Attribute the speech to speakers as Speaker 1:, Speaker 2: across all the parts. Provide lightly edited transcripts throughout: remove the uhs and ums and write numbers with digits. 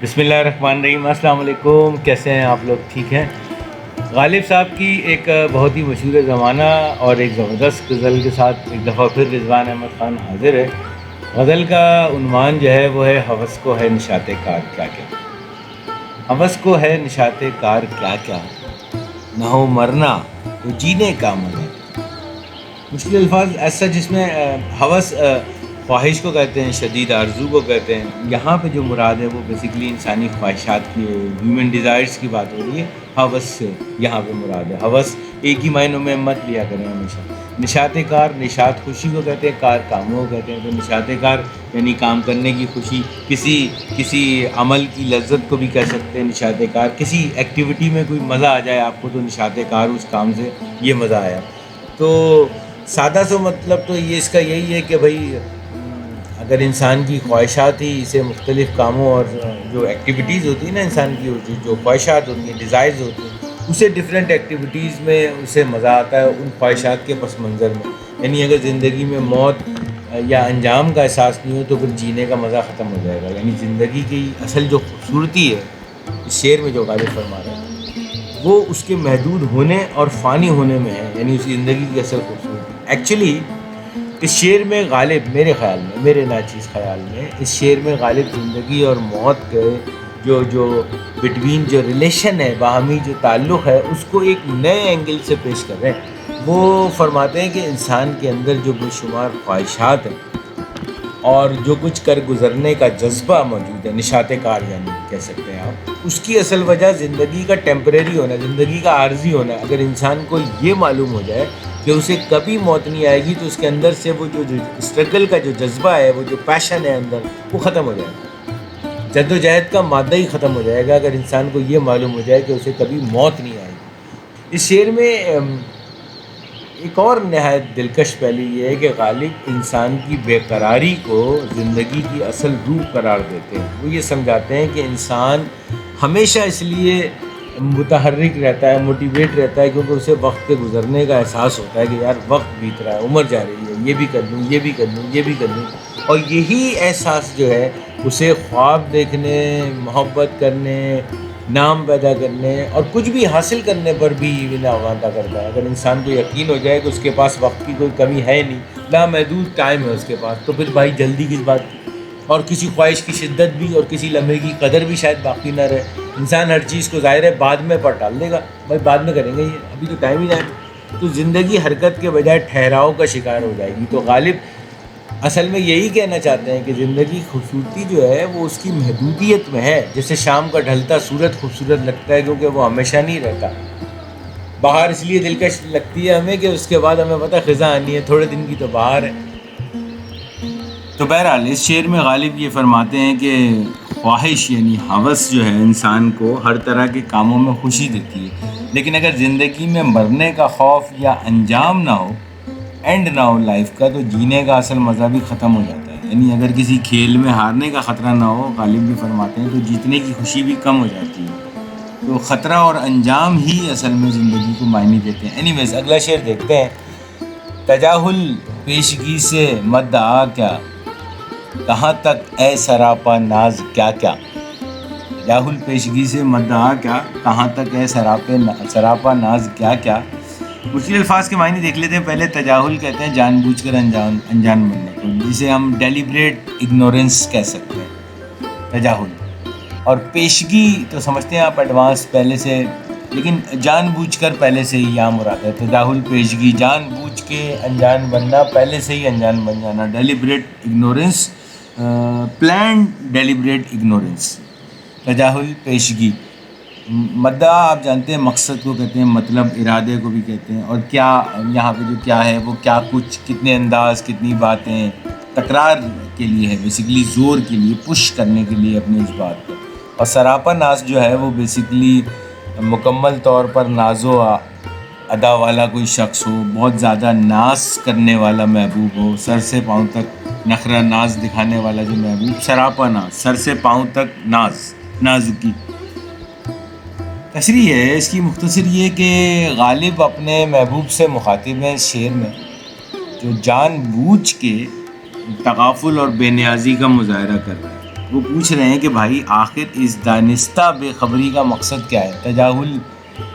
Speaker 1: بسم اللہ الرحمن الرحیم۔ السلام علیکم، کیسے ہیں آپ لوگ؟ ٹھیک ہیں؟ غالب صاحب کی ایک بہت ہی مشہور زمانہ اور ایک زبردست غزل کے ساتھ ایک دفعہ پھر رضوان احمد خان حاضر ہے۔ غزل کا عنوان جو ہے وہ ہے ہوس کو ہے نشاط کار کیا کیا، ہوس کو ہے نشاط کار کیا کیا، نہ ہو مرنا تو جینے کا مزہ۔ مشکل الفاظ ایسا جس میں ہوس خواہش کو کہتے ہیں، شدید آرزو کو کہتے ہیں۔ یہاں پہ جو مراد ہے وہ بیسیکلی انسانی خواہشات کی، ہیومن ڈیزائرز کی بات ہو رہی ہے۔ ہوس سے یہاں پہ مراد ہے۔ ہوس ایک ہی معنوں میں مت لیا کریں ہمیشہ۔ نشاط کار، نشاط خوشی کو کہتے ہیں، کار کاموں کو کہتے ہیں۔ تو نشاط کار یعنی کام کرنے کی خوشی، کسی عمل کی لذت کو بھی کہہ سکتے ہیں نشاط کار۔ کسی ایکٹیویٹی میں کوئی مزہ آ جائے آپ کو تو نشاط کار، اس کام سے یہ مزہ آیا۔ تو سادہ سا مطلب تو یہ اس کا یہی ہے کہ بھائی اگر انسان کی خواہشات ہی اسے مختلف کاموں اور جو ایکٹیویٹیز ہوتی ہیں نا انسان کی، جو خواہشات ہوتی ہیں، ڈیزائرز ہوتی ہیں، اسے ڈفرینٹ ایکٹیویٹیز میں اسے مزہ آتا ہے ان خواہشات کے پس منظر میں۔ یعنی اگر زندگی میں موت یا انجام کا احساس نہیں ہو تو پھر جینے کا مزہ ختم ہو جائے گا۔ یعنی زندگی کی اصل جو خوبصورتی ہے اس شعر میں جو غالب فرما رہے ہیں وہ اس کے محدود ہونے اور فانی ہونے میں ہے۔ یعنی اس زندگی کی اصل خوبصورتی ایکچولی اس شعر میں غالب، میرے خیال میں، میرے ناچیز خیال میں، اس شعر میں غالب زندگی اور موت کے جو بٹوین جو ریلیشن ہے، باہمی جو تعلق ہے، اس کو ایک نئے اینگل سے پیش کر رہے ہیں۔ وہ فرماتے ہیں کہ انسان کے اندر جو بے شمار خواہشات ہیں اور جو کچھ کر گزرنے کا جذبہ موجود ہے، نشاط کار یعنی کہہ سکتے ہیں آپ، اس کی اصل وجہ زندگی کا ٹیمپریری ہونا، زندگی کا عارضی ہونا۔ اگر انسان کو یہ معلوم ہو جائے کہ اسے کبھی موت نہیں آئے گی تو اس کے اندر سے وہ جو اسٹرگل کا جو جذبہ ہے، وہ جو پیشن ہے اندر، وہ ختم ہو جائے گا۔ جد و جہد کا مادہ ہی ختم ہو جائے گا اگر انسان کو یہ معلوم ہو جائے کہ اسے کبھی موت نہیں آئے گی۔ اس شعر میں ایک اور نہایت دلکش پہلو یہ ہے کہ غالب انسان کی بے قراری کو زندگی کی اصل روح قرار دیتے ہیں۔ وہ یہ سمجھاتے ہیں کہ انسان ہمیشہ اس لیے متحرک رہتا ہے، موٹیویٹ رہتا ہے کیونکہ اسے وقت کے گزرنے کا احساس ہوتا ہے کہ یار وقت بیت رہا ہے، عمر جا رہی ہے، یہ بھی کر لوں، یہ بھی کر لوں، یہ بھی کر لوں۔ اور یہی احساس جو ہے اسے خواب دیکھنے، محبت کرنے، نام پیدا کرنے اور کچھ بھی حاصل کرنے پر بھی آمادہ کرتا ہے۔ اگر انسان کو یقین ہو جائے کہ اس کے پاس وقت کی کوئی کمی ہے نہیں، لامحدود ٹائم ہے اس کے پاس، تو پھر بھائی جلدی کس بات کی؟ اور کسی خواہش کی شدت بھی اور کسی لمحے کی قدر بھی شاید باقی نہ رہے۔ انسان ہر چیز کو ظاہر ہے بعد میں پر ڈال دے گا، بھائی بعد میں کریں گے، یہ ابھی تو ٹائم ہی ٹائم ہے۔ تو زندگی حرکت کے بجائے ٹھہراؤ کا شکار ہو جائے گی۔ تو غالب اصل میں یہی کہنا چاہتے ہیں کہ زندگی خوبصورتی جو ہے وہ اس کی محدودیت میں ہے۔ جیسے شام کا ڈھلتا سورج خوبصورت لگتا ہے کیونکہ وہ ہمیشہ نہیں رہتا۔ بہار اس لیے دلکش لگتی ہے ہمیں کہ اس کے بعد ہمیں پتہ خزاں آنی ہے، تھوڑے دن کی تو بہار ہے۔ تو بہرحال اس شعر میں غالب یہ فرماتے ہیں کہ خواہش یعنی ہوس جو ہے انسان کو ہر طرح کے کاموں میں خوشی دیتی ہے، لیکن اگر زندگی میں مرنے کا خوف یا انجام نہ ہو، اینڈ نہ ہو لائف کا، تو جینے کا اصل مزہ بھی ختم ہو جاتا ہے۔ یعنی اگر کسی کھیل میں ہارنے کا خطرہ نہ ہو، غالب بھی فرماتے ہیں، تو جیتنے کی خوشی بھی کم ہو جاتی ہے۔ تو خطرہ اور انجام ہی اصل میں زندگی کو معنی دیتے ہیں۔ اینی ویز اگلا شعر دیکھتے ہیں۔ تجاہل پیشگی سے مدعا کیا، کہاں تک اے سراپا ناز کیا کیا، تجاہل پیشگی سے مدعا کیا، کہاں تک اے سراپا ناز کیا کیا۔ مشکل الفاظ کے معنی دیکھ لیتے ہیں۔ پہلے تجاہل کہتے ہیں جان بوجھ کر انجان بننے کو، جسے ہم ڈیلیبریٹ اگنورینس کہہ سکتے ہیں، تجاہل۔ اور پیشگی تو سمجھتے ہیں آپ ایڈوانس پہلے سے، لیکن جان بوجھ کر پہلے سے ہی یہاں مراد ہے۔ تجاہل پیشگی، جان بوجھ کے انجان بننا، پہلے سے ہی انجان بن جانا، deliberate ignorance, planned deliberate ignorance, تجاہل پیشگی۔ مدعا آپ جانتے ہیں مقصد کو کہتے ہیں، مطلب ارادے کو بھی کہتے ہیں۔ اور کیا، یہاں پہ جو کیا ہے وہ کیا کچھ، کتنے انداز، کتنی باتیں، تکرار کے لیے ہے، بیسیکلی زور کے لیے، پش کرنے کے لیے اپنے اس بات کو۔ اور سراپا ناز جو ہے وہ بیسیکلی مکمل طور پر ناز و ادا والا کوئی شخص ہو، بہت زیادہ ناز کرنے والا محبوب ہو، سر سے پاؤں تک نخرہ ناز دکھانے والا جو محبوب، سراپا ناز، سر سے پاؤں تک ناز، نازکی۔ تشریح ہے اس کی مختصر یہ کہ غالب اپنے محبوب سے مخاطب ہیں اس شعر میں، جو جان بوجھ کے تغافل اور بے نیازی کا مظاہرہ کر رہے ہیں۔ وہ پوچھ رہے ہیں کہ بھائی آخر اس دانستہ بے خبری کا مقصد کیا ہے؟ تجاہل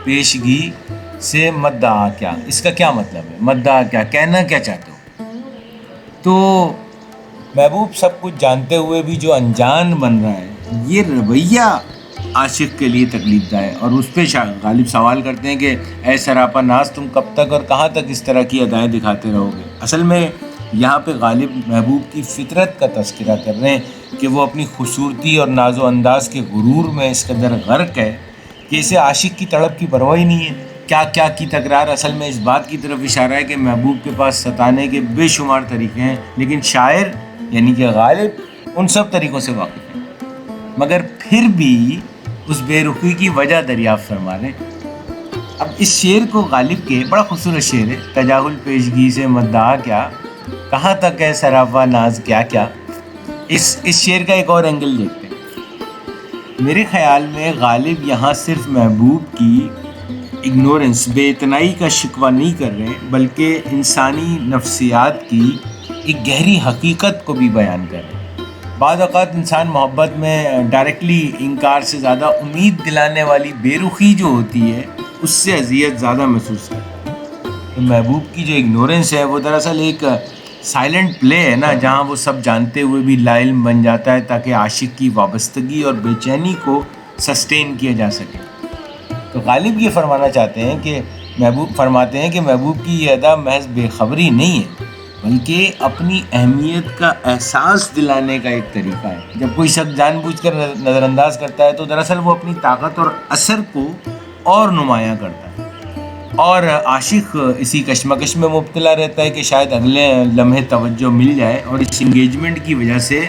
Speaker 1: پیشگی سے مدعا کیا، اس کا کیا مطلب ہے؟ مدعا کیا، کہنا کیا چاہتے ہو؟ تو محبوب سب کچھ جانتے ہوئے بھی جو انجان بن رہا ہے، یہ رویہ عاشق کے لیے تکلیف دہ ہے. اور اس پہ غالب سوال کرتے ہیں کہ اے سراپا ناز، تم کب تک اور کہاں تک اس طرح کی ادائیں دکھاتے رہو گے؟ اصل میں یہاں پہ غالب محبوب کی فطرت کا تذکرہ کر رہے ہیں کہ وہ اپنی خوبصورتی اور ناز و انداز کے غرور میں اس قدر غرق ہے کہ اسے عاشق کی تڑپ کی پرواہ ہی نہیں ہے. کیا کیا کی تکرار اصل میں اس بات کی طرف اشارہ ہے کہ محبوب کے پاس ستانے کے بے شمار طریقے ہیں، لیکن شاعر یعنی کہ غالب ان سب طریقوں سے واقف ہے، مگر پھر بھی اس بے رخی کی وجہ دریافت فرما رہے ہیں. اب اس شعر کو غالب کے بڑا خوبصورت شعر ہے، تجاہل پیشگی سے مدعا کیا، کہاں تک ہے سراپا ناز کیا کیا. اس شعر کا ایک اور اینگل دیکھتے ہیں. میرے خیال میں غالب یہاں صرف محبوب کی اگنورنس، بے اعتنائی کا شکوہ نہیں کر رہے ہیں، بلکہ انسانی نفسیات کی ایک گہری حقیقت کو بھی بیان کر رہے ہیں. بعض اوقات انسان محبت میں ڈائریکٹلی انکار سے زیادہ امید دلانے والی بے رخی جو ہوتی ہے اس سے اذیت زیادہ محسوس کرتا ہے. تو محبوب کی جو اگنورنس ہے وہ دراصل ایک سائلنٹ پلے ہے نا، جہاں وہ سب جانتے ہوئے بھی لا علم بن جاتا ہے تاکہ عاشق کی وابستگی اور بے چینی کو سسٹین کیا جا سکے. تو غالب یہ فرمانا چاہتے ہیں کہ محبوب کی یہ ادا محض بے خبری نہیں ہے، بلکہ اپنی اہمیت کا احساس دلانے کا ایک طریقہ ہے. جب کوئی شخص جان بوجھ کر نظر انداز کرتا ہے تو دراصل وہ اپنی طاقت اور اثر کو اور نمایاں کرتا ہے، اور عاشق اسی کشمکش میں مبتلا رہتا ہے کہ شاید اگلے لمحے توجہ مل جائے، اور اس انگیجمنٹ کی وجہ سے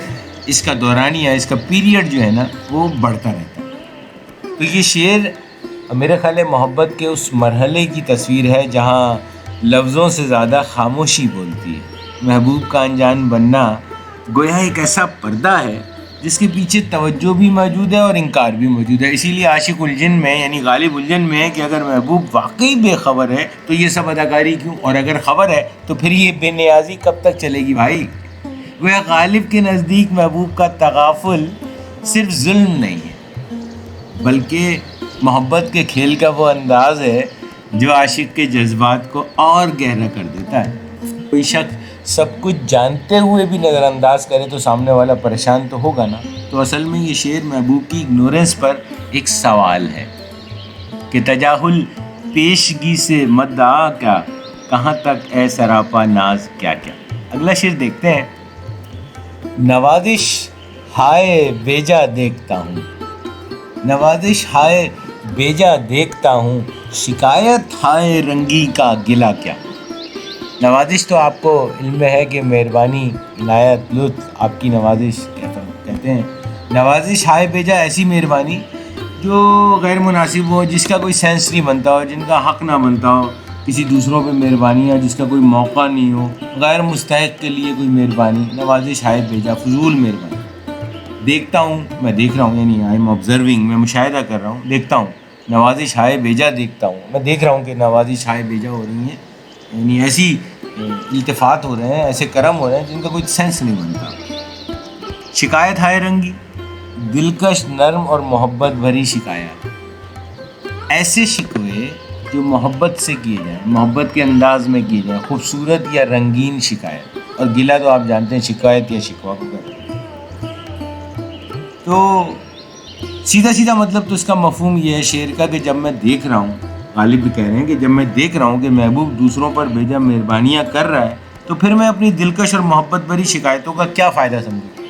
Speaker 1: اس کا دورانیہ، اس کا پیریڈ جو ہے نا وہ بڑھتا رہتا ہے. تو یہ شعر میرے خیال ہے محبت کے اس مرحلے کی تصویر ہے جہاں لفظوں سے زیادہ خاموشی بولتی ہے. محبوب کا انجان بننا گویا ایک ایسا پردہ ہے جس کے پیچھے توجہ بھی موجود ہے اور انکار بھی موجود ہے. اسی لیے عاشق الجن میں یعنی غالب الجن میں ہے کہ اگر محبوب واقعی بے خبر ہے تو یہ سب اداکاری کیوں، اور اگر خبر ہے تو پھر یہ بے نیازی کب تک چلے گی بھائی. گویا غالب کے نزدیک محبوب کا تغافل صرف ظلم نہیں ہے، بلکہ محبت کے کھیل کا وہ انداز ہے جو عاشق کے جذبات کو اور گہرا کر دیتا ہے. کوئی شخص سب کچھ جانتے ہوئے بھی نظر انداز کرے تو سامنے والا پریشان تو ہوگا نا. تو اصل میں یہ شعر محبوب کی اگنورنس پر ایک سوال ہے کہ تجاہل پیشگی سے مدعا کیا، کہاں تک اے سراپا ناز کیا کیا. اگلا شعر دیکھتے ہیں. نوازش ہائے بیجا دیکھتا ہوں، نوازش ہائے بیجا دیکھتا ہوں، شکایت ہائے رنگی کا گلا کیا. نوازش تو آپ کو علم ہے کہ مہربانی، عنایت، لطف، آپ کی نوازش کہتے ہیں. نوازش ہائے بیجا ایسی مہربانی جو غیر مناسب ہو، جس کا کوئی سینس نہیں بنتا ہو، جن کا حق نہ بنتا ہو، کسی دوسروں پہ مہربانی ہے جس کا کوئی موقع نہیں ہو، غیر مستحق کے لیے کوئی مہربانی. نوازش ہائے بیجا، فضول مہربانی. دیکھتا ہوں، میں دیکھ رہا ہوں، یعنی آئی ایم آبزرونگ، میں مشاہدہ کر رہا ہوں، دیکھتا ہوں. نوازش ہائے بیجا دیکھتا ہوں، میں دیکھ رہا ہوں کہ نوازش ہائے بیجا ہو رہی ہیں، یعنی ایسی التفات ہو رہے ہیں، ایسے کرم ہو رہے ہیں جن کا کوئی سینس نہیں بنتا. شکایت ہائے رنگی، دلکش، نرم اور محبت بھری شکایت. ایسے شکوے جو محبت سے کیے جائیں، محبت کے انداز میں کیے جائیں، خوبصورت یا رنگین شکایت. اور گلہ تو آپ جانتے ہیں شکایت یا شکوہ کو کہتے ہیں. تو سیدھا مطلب تو اس کا مفہوم یہ ہے شعر کا کہ جب میں دیکھ رہا ہوں، غالب بھی کہہ رہے ہیں کہ جب میں دیکھ رہا ہوں کہ محبوب دوسروں پر بیجا مہربانیاں کر رہا ہے تو پھر میں اپنی دلکش اور محبت بھری شکایتوں کا کیا فائدہ سمجھوں.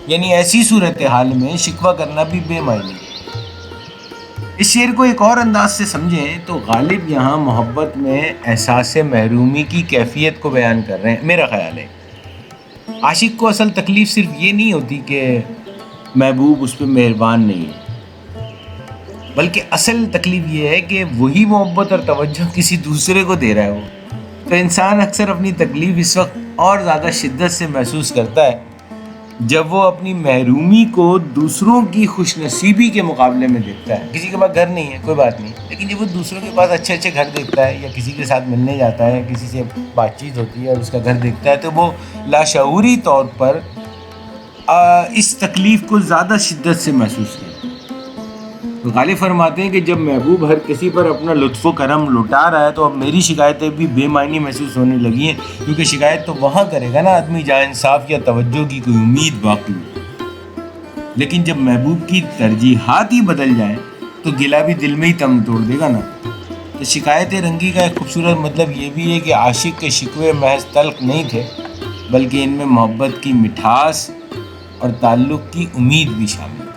Speaker 1: یعنی ایسی صورتحال میں شکوہ کرنا بھی بے معنی. اس شعر کو ایک اور انداز سے سمجھیں تو غالب یہاں محبت میں احساس محرومی کی کیفیت کو بیان کر رہے ہیں. میرا خیال ہے عاشق کو اصل تکلیف صرف یہ نہیں ہوتی کہ محبوب اس پہ مہربان نہیں ہے، بلکہ اصل تکلیف یہ ہے کہ وہی محبت اور توجہ کسی دوسرے کو دے رہا ہے وہ. تو انسان اکثر اپنی تکلیف اس وقت اور زیادہ شدت سے محسوس کرتا ہے جب وہ اپنی محرومی کو دوسروں کی خوش نصیبی کے مقابلے میں دیکھتا ہے. کسی کے پاس گھر نہیں ہے، کوئی بات نہیں، لیکن جب وہ دوسروں کے پاس اچھے اچھے گھر دیکھتا ہے یا کسی کے ساتھ ملنے جاتا ہے، کسی سے بات چیت ہوتی ہے اور اس کا گھر دیکھتا ہے، تو وہ لاشعوری طور پر اس تکلیف کو زیادہ شدت سے محسوس کیا۔ تو غالب فرماتے ہیں کہ جب محبوب ہر کسی پر اپنا لطف و کرم لٹا رہا ہے تو اب میری شکایتیں بھی بے معنی محسوس ہونے لگی ہیں، کیونکہ شکایت تو وہاں کرے گا نا آدمی جہاں انصاف یا توجہ کی کوئی امید باقی ہو، لیکن جب محبوب کی ترجیحات ہی بدل جائیں تو گلہ بھی دل میں ہی تم توڑ دے گا نا۔ تو شکایت رنگی کا ایک خوبصورت مطلب یہ بھی ہے کہ عاشق کے شکوے محض تلخ نہیں تھے، بلکہ ان میں محبت کی مٹھاس اور تعلق کی امید بھی شامل ہے۔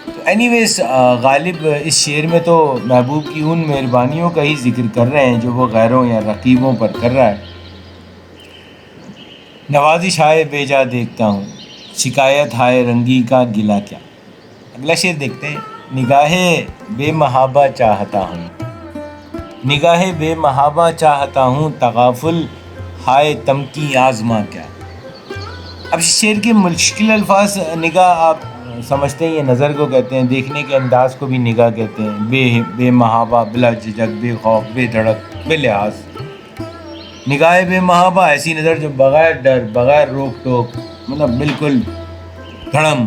Speaker 1: تو اینی ویز غالب اس شعر میں تو محبوب کی ان مہربانیوں کا ہی ذکر کر رہے ہیں جو وہ غیروں یا رقیبوں پر کر رہا ہے۔ نوازش ہائے بے جا دیکھتا ہوں، شکایت ہائے رنگی کا گلہ کیا۔ اگلا شعر دیکھتے ہیں۔ نگاہ بے محابہ چاہتا ہوں، نگاہ بے محابہ چاہتا ہوں، تغافل ہائے تم کی آزما کیا۔ اب شعر کے مشکل الفاظ نگاہ آپ سمجھتے ہیں یہ نظر کو کہتے ہیں، دیکھنے کے انداز کو بھی نگاہ کہتے ہیں، بے محابہ، بلا جھجک، بے خوف، بے دھڑک، بے لحاظ۔ نگاہ بے محابہ ایسی نظر جو بغیر ڈر، بغیر روک ٹوک، مطلب بالکل دھڑم،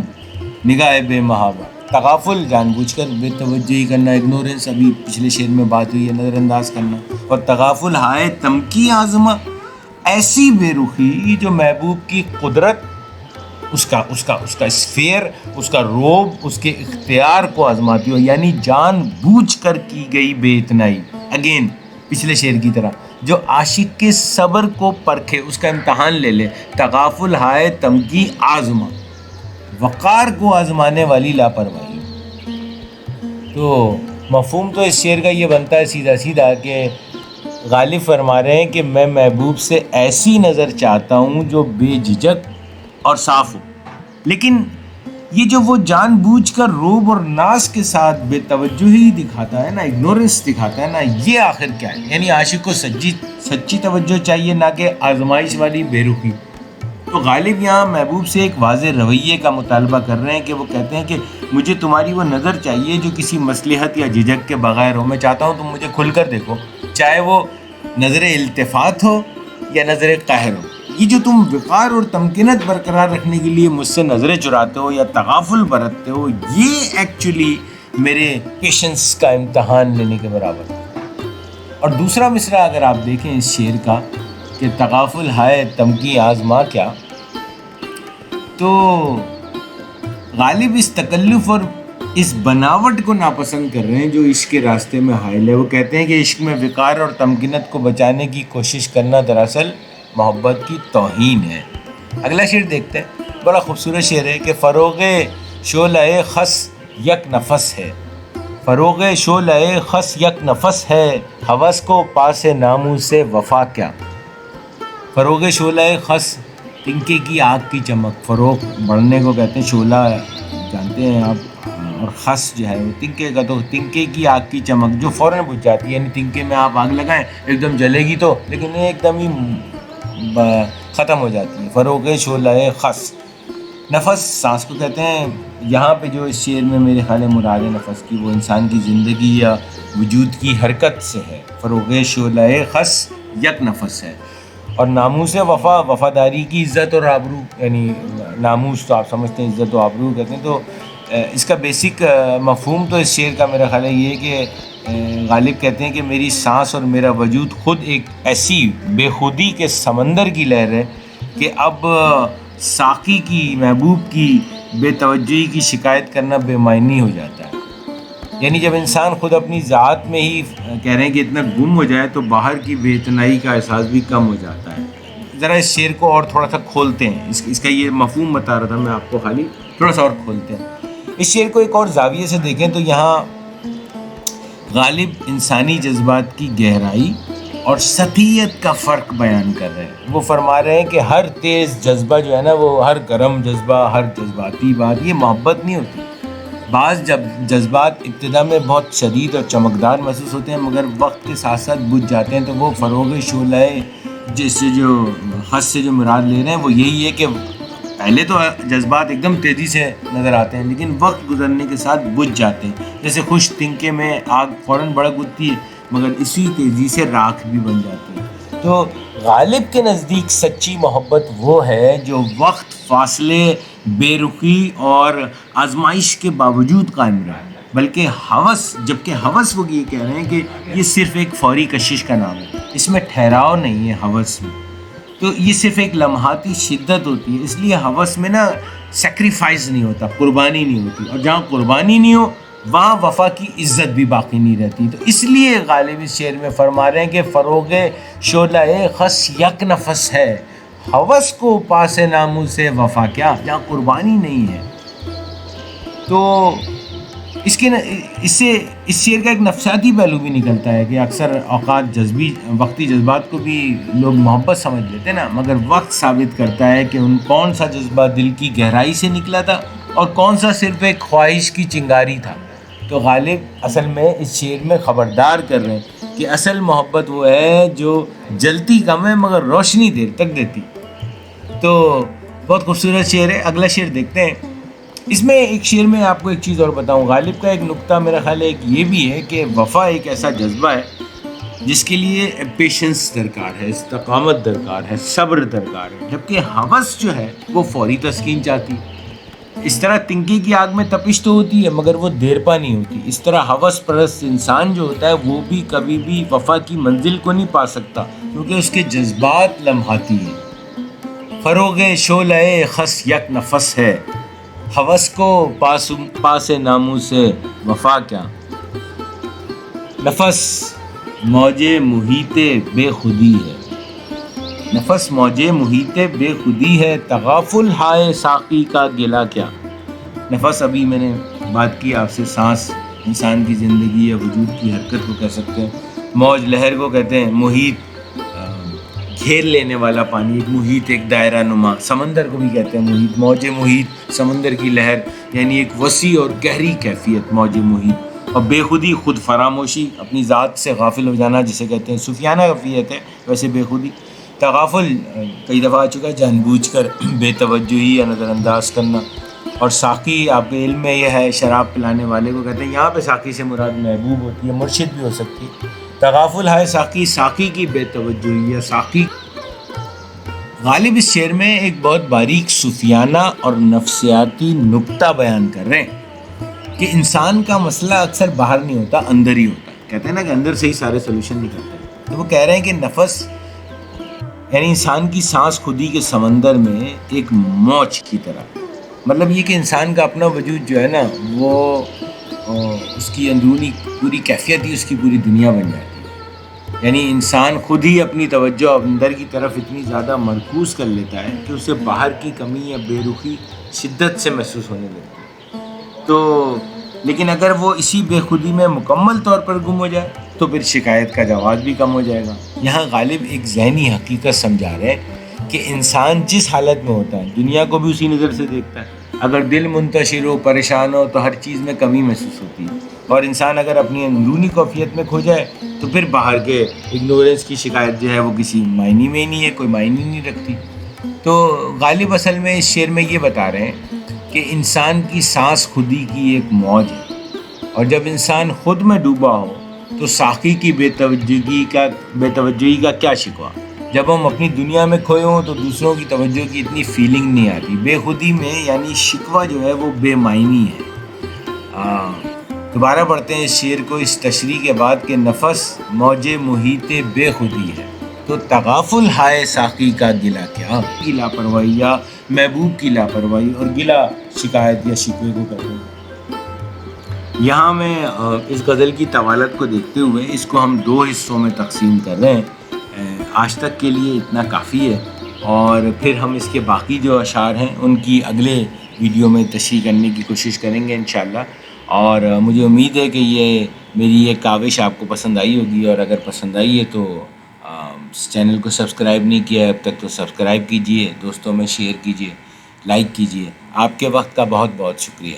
Speaker 1: نگاہ بے محابہ۔ تغافل جان بوجھ کر بے توجہی کرنا، اگنورنس، ابھی پچھلے شعر میں بات ہوئی ہے، نظر انداز کرنا۔ اور تغافل ہائے تمکی آزما، ایسی بے رخی جو محبوب کی قدرت، اس کا اسفیئر، اس کا روب، اس کے اختیار کو آزماتی ہو، یعنی جان بوجھ کر کی گئی بے اتنائی، اگین پچھلے شعر کی طرح، جو عاشق کے صبر کو پرکھے، اس کا امتحان لے لے۔ تغافل ہائے تمکی آزما، وقار کو آزمانے والی لاپرواہی۔ تو مفہوم تو اس شعر کا یہ بنتا ہے سیدھا سیدھا کہ غالب فرما رہے ہیں کہ میں محبوب سے ایسی نظر چاہتا ہوں جو بے جھجک اور صاف ہو، لیکن یہ جو وہ جان بوجھ کر روب اور ناز کے ساتھ بے توجہی دکھاتا ہے نا، اگنورنس دکھاتا ہے نا، یہ آخر کیا ہے؟ یعنی عاشق کو سچی توجہ چاہیے، نہ کہ آزمائش والی بے رخی۔ تو غالب یہاں محبوب سے ایک واضح رویے کا مطالبہ کر رہے ہیں کہ وہ کہتے ہیں کہ مجھے تمہاری وہ نظر چاہیے جو کسی مصلحت یا جھجک کے بغیر ہو، میں چاہتا ہوں تم مجھے کھل کر دیکھو، چاہے وہ نظر التفات ہو یا نظر قہر ہو۔ یہ جو تم وقار اور تمکنت برقرار رکھنے کے لیے مجھ سے نظریں چراتے ہو یا تغافل برتتے ہو، یہ ایکچولی میرے پیشنس کا امتحان لینے کے برابر ہے۔ اور دوسرا مصرعہ اگر آپ دیکھیں اس شعر کا کہ تغافل ہائے تمکی آزما کیا، تو غالب اس تکلف اور اس بناوٹ کو ناپسند کر رہے ہیں جو عشق کے راستے میں حائل ہے۔ وہ کہتے ہیں کہ عشق میں وقار اور تمکنت کو بچانے کی کوشش کرنا دراصل محبت کی توہین ہے۔ اگلا شعر دیکھتے ہیں، بڑا خوبصورت شعر ہے کہ فروغ شعلہ خس یک نفس ہے، فروغ شعلہ خس یک نفس ہے، ہوس کو پاس ناموس سے وفا کیا۔ فروغ شعلہ خس، تنکے کی آگ کی چمک، فروغ بڑھنے کو کہتے ہیں، شعلہ جانتے ہیں آپ، اور خس جو ہے وہ تنکے کا، تو تنکے کی آگ کی چمک جو فوراً بجھ جاتی ہے، یعنی تنکے میں آپ آگ لگائیں ایک دم جلے گی تو، لیکن یہ ایک دم ہی ختم ہو جاتی ہے۔ فروغ شعلہ خس، نفس سانس کو کہتے ہیں۔ یہاں پہ جو اس شعر میں میرے خیال مراد نفس کی وہ انسان کی زندگی یا وجود کی حرکت سے ہے۔ فروغ شعلہ خس یک نفس ہے۔ اور ناموس وفا، وفاداری کی عزت اور آبرو، یعنی ناموس تو آپ سمجھتے ہیں عزت و آبرو کہتے ہیں۔ تو اس کا بیسک مفہوم تو اس شعر کا میرا خیال ہے یہ کہ غالب کہتے ہیں کہ میری سانس اور میرا وجود خود ایک ایسی بے خودی کے سمندر کی لہر ہے کہ اب ساقی کی، محبوب کی بے توجہی کی شکایت کرنا بے معنی ہو جاتا ہے۔ یعنی جب انسان خود اپنی ذات میں ہی کہہ رہے ہیں کہ اتنا گم ہو جائے تو باہر کی بے اتنائی کا احساس بھی کم ہو جاتا ہے۔ ذرا اس شعر کو اور تھوڑا سا کھولتے ہیں، اس کا یہ مفہوم بتا رہا تھا میں آپ کو، خالی تھوڑا سا اور کھولتے ہیں۔ اس شعر کو ایک اور زاویے سے دیکھیں تو یہاں غالب انسانی جذبات کی گہرائی اور سطحیت کا فرق بیان کر رہے ہیں۔ وہ فرما رہے ہیں کہ ہر تیز جذبہ جو ہے نا، وہ ہر گرم جذبہ، ہر جذباتی بات، یہ محبت نہیں ہوتی۔ بعض جب جذبات ابتدا میں بہت شدید اور چمکدار محسوس ہوتے ہیں مگر وقت کے ساتھ ساتھ بجھ جاتے ہیں، تو وہ فروغ شعلہ جس سے جو خس سے جو مراد لے رہے ہیں وہ یہی ہے کہ پہلے تو جذبات ایک دم تیزی سے نظر آتے ہیں لیکن وقت گزرنے کے ساتھ بجھ جاتے ہیں۔ جیسے خوش تنکے میں آگ فوراً بھڑک اٹھتی ہے مگر اسی تیزی سے راکھ بھی بن جاتی ہے۔ تو غالب کے نزدیک سچی محبت وہ ہے جو وقت، فاصلے، بے رخی اور آزمائش کے باوجود قائم رہے، بلکہ جبکہ ہوس وہ یہ کہہ رہے ہیں کہ یہ صرف ایک فوری کشش کا نام ہے، اس میں ٹھہراؤ نہیں ہے ہوس میں، تو یہ صرف ایک لمحاتی شدت ہوتی ہے، اس لیے ہوس میں نا سیکریفائز نہیں ہوتا، قربانی نہیں ہوتی، اور جہاں قربانی نہیں ہو وہاں وفا کی عزت بھی باقی نہیں رہتی. تو اس لیے غالب اس شعر میں فرما رہے ہیں کہ فروغ شعلہ خس یک نفس ہے، ہوس کو پاس ناموں سے وفا کیا، جہاں قربانی نہیں ہے. تو اس شعر کا ایک نفسیاتی پہلو بھی نکلتا ہے کہ اکثر اوقات وقتی جذبات کو بھی لوگ محبت سمجھ لیتے ہیں نا، مگر وقت ثابت کرتا ہے کہ کون سا جذبہ دل کی گہرائی سے نکلا تھا اور کون سا صرف ایک خواہش کی چنگاری تھا. تو غالب اصل میں اس شعر میں خبردار کر رہے ہیں کہ اصل محبت وہ ہے جو جلتی کم ہے مگر روشنی دیر تک دیتی. تو بہت خوبصورت شعر ہے. اگلا شعر دیکھتے ہیں. اس میں ایک شعر میں آپ کو ایک چیز اور بتاؤں، غالب کا ایک نقطہ میرا خیال ہے ایک یہ بھی ہے کہ وفا ایک ایسا جذبہ ہے جس کے لیے پیشنس درکار ہے، استقامت درکار ہے، صبر درکار ہے، جبکہ ہوس جو ہے وہ فوری تسکین چاہتی ہے. اس طرح تنکے کی آگ میں تپش تو ہوتی ہے مگر وہ دیر پا نہیں ہوتی. اس طرح ہوس پرست انسان جو ہوتا ہے وہ بھی کبھی بھی وفا کی منزل کو نہیں پا سکتا کیونکہ اس کے جذبات لمحاتی ہیں. فروغ شعلہ خس یک نفس ہے، ہوس کو پاس ناموں سے وفا کیا. نفس موج محیط بے خودی ہے، نفس موج محیط بے خودی ہے، تغافل ہائے ساقی کا گلہ کیا. نفس ابھی میں نے بات کی آپ سے، سانس انسان کی زندگی یا وجود کی حرکت کو کہہ سکتے ہیں. موج لہر کو کہتے ہیں، محیط گھیر لینے والا پانی، ایک محیط، ایک دائرہ نما. سمندر کو بھی کہتے ہیں محیط، موج محیط، سمندر کی لہر، یعنی ایک وسیع اور گہری کیفیت موج محیط. اور بے خودی خود فراموشی، اپنی ذات سے غافل ہو جانا جسے کہتے ہیں، صوفیانہ کیفیت ہے ویسے بے خودی. تغافل کئی دفعہ آ چکا ہے، جان بوجھ کر بے توجہی یا نظر انداز کرنا. اور ساقی آپ کے علم میں یہ ہے شراب پلانے والے کو کہتے ہیں. یہاں پہ ساقی سے مراد محبوب ہوتی ہے، مرشد بھی ہو سکتی ہے. تغافل ہے ساقی، ساقی کی بے توجہی یا ساقی. غالب اس شعر میں ایک بہت باریک صوفیانہ اور نفسیاتی نکتہ بیان کر رہے ہیں کہ انسان کا مسئلہ اکثر باہر نہیں ہوتا، اندر ہی ہوتا ہے. کہتے ہیں نا کہ اندر سے ہی سارے سلوشن نکلتے ہیں. تو وہ کہہ رہے ہیں کہ نفس یعنی انسان کی سانس خودی کے سمندر میں ایک موج کی طرح، مطلب یہ کہ انسان کا اپنا وجود جو ہے نا وہ اس کی اندرونی پوری کیفیت ہی اس کی پوری دنیا بن جاتی ہے. یعنی انسان خود ہی اپنی توجہ اندر کی طرف اتنی زیادہ مرکوز کر لیتا ہے کہ اسے باہر کی کمی یا بے رخی شدت سے محسوس ہونے لگتی ہے. تو لیکن اگر وہ اسی بے خودی میں مکمل طور پر گم ہو جائے تو پھر شکایت کا جواز بھی کم ہو جائے گا. یہاں غالب ایک ذہنی حقیقت سمجھا رہے ہیں کہ انسان جس حالت میں ہوتا ہے دنیا کو بھی اسی نظر سے دیکھتا ہے. اگر دل منتشر ہو، پریشان ہو تو ہر چیز میں کمی محسوس ہوتی ہے. اور انسان اگر اپنی اندرونی کیفیت میں کھو جائے تو پھر باہر کے اگنورنس کی شکایت جو ہے وہ کسی معنی میں ہی نہیں ہے، کوئی معنی نہیں رکھتی. تو غالب اصل میں اس شعر میں یہ بتا رہے ہیں کہ انسان کی سانس خودی کی ایک موج ہے، اور جب انسان خود میں ڈوبا ہو تو ساقی کی بے توجہی کا کیا شکوہ. جب ہم اپنی دنیا میں کھوئے ہوں تو دوسروں کی توجہ کی اتنی فیلنگ نہیں آتی. بے خودی میں یعنی شکوہ جو ہے وہ بے معنی ہے. دوبارہ پڑھتے ہیں اس شعر کو اس تشریح کے بعد کہ نفس موج محیط بے خودی ہے تو تغافل ہائے ساقی کا گلہ کیا. کی لاپرواہی یا محبوب کی لاپرواہی اور گلہ شکایت یا شکوے کو کہتے ہیں. یہاں میں اس غزل کی طوالت کو دیکھتے ہوئے اس کو ہم 2 حصوں میں تقسیم کر رہے ہیں. آج تک کے لیے اتنا کافی ہے، اور پھر ہم اس کے باقی جو اشعار ہیں ان کی اگلے ویڈیو میں تشریح کرنے کی کوشش کریں گے انشاءاللہ. اور مجھے امید ہے کہ یہ میری یہ کاوش آپ کو پسند آئی ہوگی، اور اگر پسند آئی ہے تو اس چینل کو سبسکرائب نہیں کیا ہے اب تک تو سبسکرائب کیجئے، دوستوں میں شیئر کیجئے، لائک کیجئے. آپ کے وقت کا بہت بہت شکریہ.